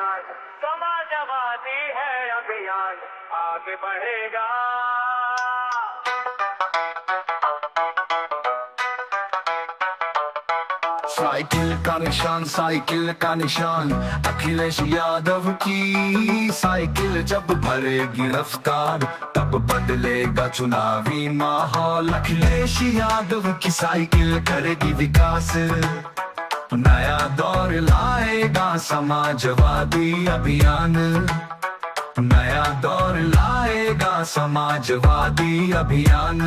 अभियान, समाजवादी है अभियान, आगे बढ़ेगा। साइकिल का निशान, साइकिल का निशान, अखिलेश यादव की साइकिल जब भरेगी रफ्तार, तब बदलेगा चुनावी माहौल। अखिलेश यादव की साइकिल करेगी विकास, नया दौर लाएगा समाजवादी अभियान, नया दौर लाएगा समाजवादी अभियान।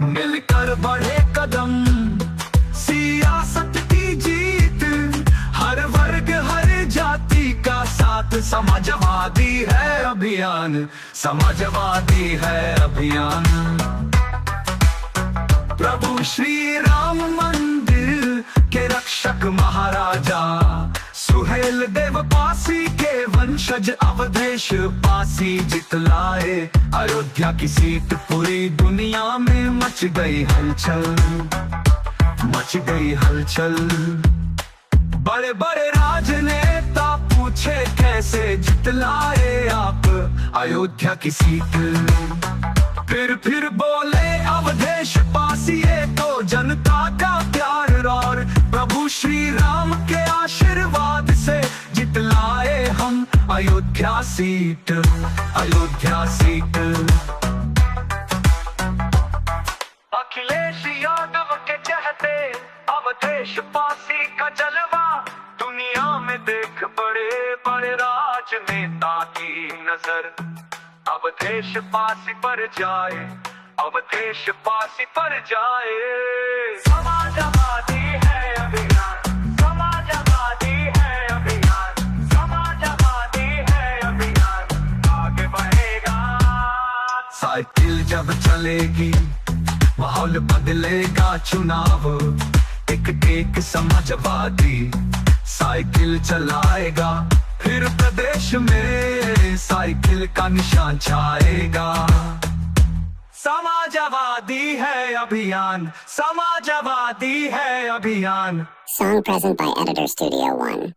मिलकर बढ़े कदम, सियासत की जीत, हर वर्ग हर जाति का साथ, समाजवादी है अभियान, समाजवादी है अभियान। प्रभु श्री राम मंदिर के रक्षक महाराजा सुहेल देव पासी के वंशज अवधेश पासी जितलाए अयोध्या की सीट। पूरी दुनिया में मच गई हलचल, मच गई हलचल। बड़े बड़े राजनेता पूछे कैसे जितलाए आप अयोध्या की सीट। फिर बोले अवधेश पासी, ये तो जनता का प्यार और प्रभु श्री राम के आशीर्वाद से जितलाए हम अयोध्या सीट, अयोध्या सीट। अखिलेश यादव के चहते अवधेश पासी का जलवा, दुनिया में देख बड़े बड़े राजनेता की नजर अवधेश पासी पर जाए, अवधेश पासी पर जाए। समाजवादी है अभियान, समाजवादी है अभियान, समाजवादी है अभियान, आगे बढ़ेगा। साइकिल जब चलेगी माहौल बदलेगा चुनाव, एक समाजवादी साइकिल चलाएगा, फिर प्रदेश में साइकिल का निशान छाएगा। समाजवादी है अभियान, समाजवादी है अभियान। Song present by Editor Studio One.